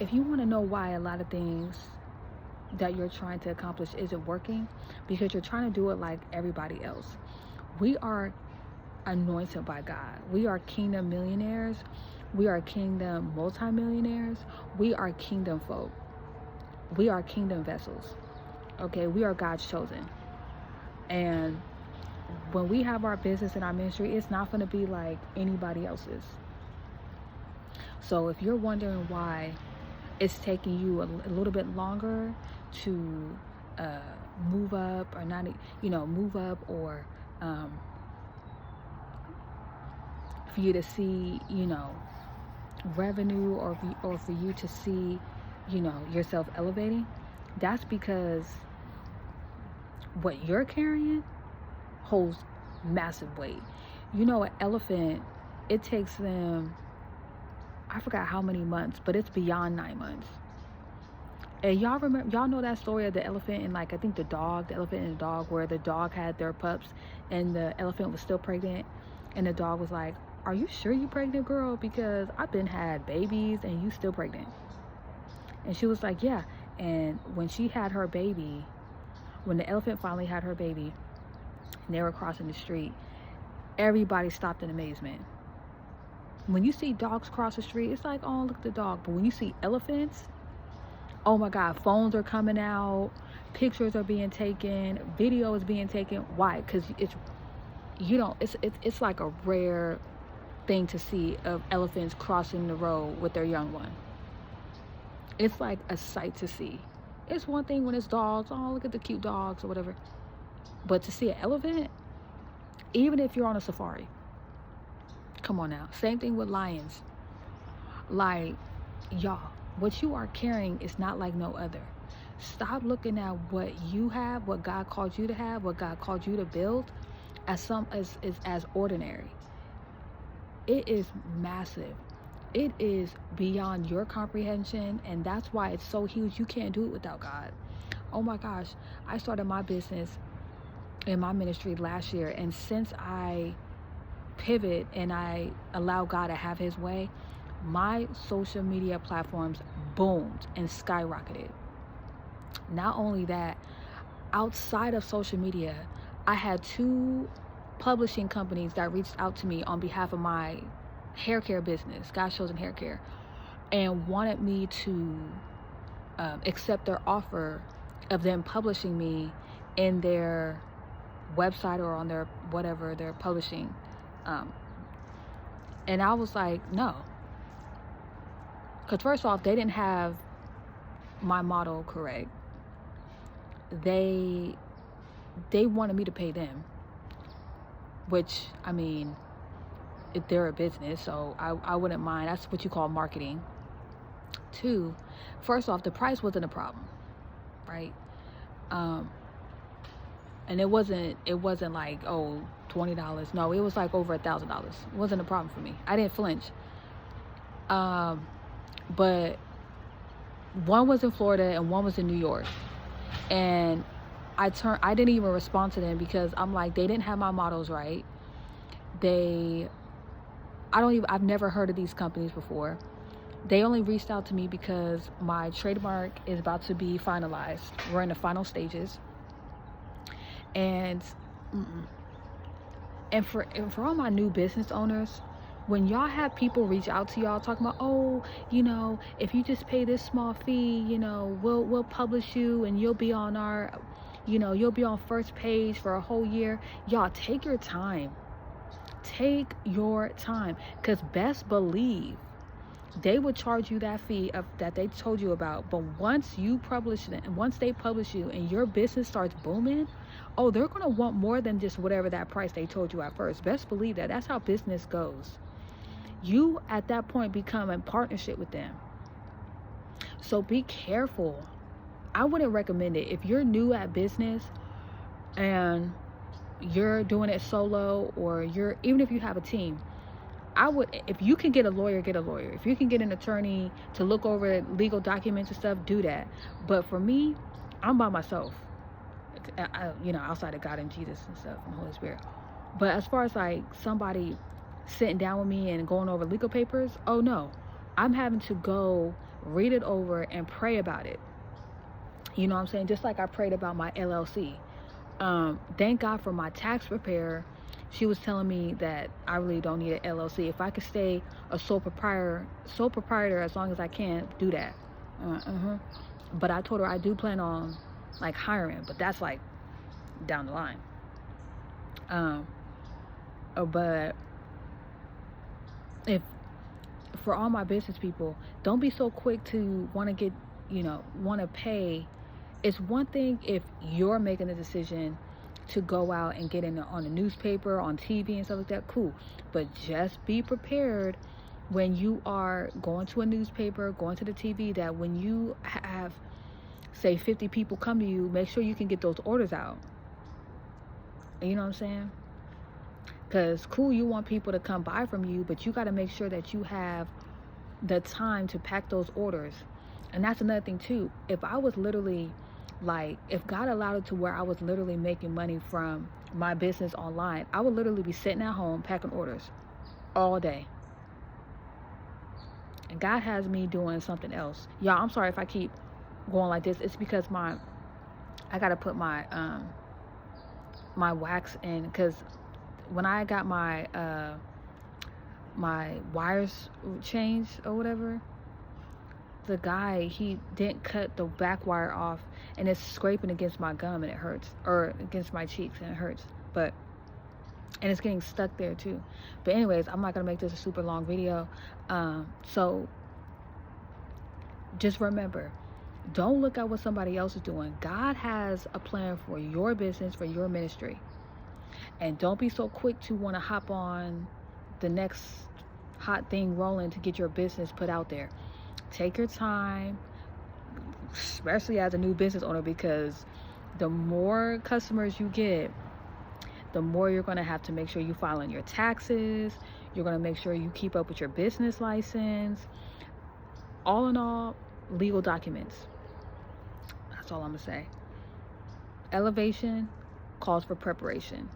if you want to know why a lot of things that you're trying to accomplish isn't working, because you're trying to do it like everybody else. We are anointed by God. We are kingdom millionaires. We are kingdom multimillionaires. We are kingdom folk. We are kingdom vessels. Okay, we are God's chosen. And when we have our business and our ministry, it's not going to be like anybody else's. So if you're wondering why it's taking you a little bit longer to uh, move up, or not, move up, or for you to see, revenue, or for you to see, yourself elevating, that's because what you're carrying holds massive weight. An elephant, it takes them, I forgot how many months, but it's beyond 9 months. And y'all know that story of the elephant and, like, I think the elephant and the dog, where the dog had their pups and the elephant was still pregnant, and the dog was like, "Are you sure you pregnant, girl? Because I've been had babies and you still pregnant." And she was like, "Yeah." And when the elephant finally had her baby, and they were crossing the street, everybody stopped in amazement. When you see dogs cross the street, it's like, oh, look at the dog. But when you see elephants, oh my God, phones are coming out, pictures are being taken, video is being taken. Why? Because it's like a rare thing to see of elephants crossing the road with their young one. It's like a sight to see. It's one thing when it's dogs, oh, look at the cute dogs or whatever. But to see an elephant, even if you're on a safari, come on now. Same thing with lions. Like, y'all, what you are carrying is not like no other. Stop looking at what you have, what God called you to have, what God called you to build, as ordinary. It is massive. It is beyond your comprehension, and that's why it's so huge. You can't do it without God. Oh my gosh, I started my business in my ministry last year, and since I pivot and I allow God to have his way, my social media platforms boomed and skyrocketed. Not only that, outside of social media, I had 2 publishing companies that reached out to me on behalf of my hair care business, God's Chosen Hair Care, and wanted me to accept their offer of them publishing me in their website or on their whatever they're publishing. And I was like, no. Because first off, they didn't have my model correct. They wanted me to pay them, which, I mean, if they're a business, so I wouldn't mind. That's what you call marketing. 2, first off, the price wasn't a problem, right? And it wasn't like, oh, $20. No, it was like over $1,000. It wasn't a problem for me. I didn't flinch. But one was in Florida and one was in New York. And I didn't even respond to them because I'm like, they didn't have my models right. I've never heard of these companies before. They only reached out to me because my trademark is about to be finalized. We're in the final stages. And for all my new business owners, when y'all have people reach out to y'all talking about, oh, if you just pay this small fee, we'll publish you and you'll be on our, you'll be on first page for a whole year. Y'all, take your time. Take your time, because best believe they would charge you that fee that they told you about. But once they publish you and your business starts booming, oh, they're going to want more than just whatever that price they told you at first. Best believe that. That's how business goes. You, at that point, become in partnership with them. So be careful. I wouldn't recommend it. If you're new at business and you're doing it solo, or even if you have a team, if you can get a lawyer, get a lawyer. If you can get an attorney to look over legal documents and stuff, do that. But for me, I'm by myself, outside of God and Jesus and stuff and Holy Spirit. But as far as like somebody sitting down with me and going over legal papers, oh no, I'm having to go read it over, and pray about it. You know what I'm saying? Just like I prayed about my LLC. Thank God for my tax preparer. She was telling me that I really don't need an LLC. If I could stay a sole proprietor as long as I can, do that. Uh-huh. But I told her I do plan on like hiring, but that's like down the line. Um, but if for all my business people, don't be so quick to want to get, want to pay. It's one thing if you're making a decision to go out and get in on the newspaper, on TV and stuff like that, cool. But just be prepared when you are going to a newspaper, going to the TV, that when you have, say, 50 people come to you, make sure you can get those orders out. You know what I'm saying? Because cool, you want people to come buy from you, but you got to make sure that you have the time to pack those orders. And that's another thing too. If I was literally like, if God allowed it to where I was literally making money from my business online, I would literally be sitting at home packing orders all day. And God has me doing something else. Y'all, I'm sorry if I keep going like this. It's because I got to put my my wax in, because when I got my my wires changed or whatever, the guy, he didn't cut the back wire off, and it's scraping against my gum and it hurts, or against my cheeks and it hurts. And it's getting stuck there too. But anyways, I'm not gonna make this a super long video. So just remember, don't look at what somebody else is doing. God has a plan for your business, for your ministry. And don't be so quick to want to hop on the next hot thing rolling to get your business put out there. Take your time, especially as a new business owner, because the more customers you get, the more you're going to have to make sure you file in your taxes. You're going to make sure you keep up with your business license. All in all, legal documents. That's all I'm going to say. Elevation calls for preparation.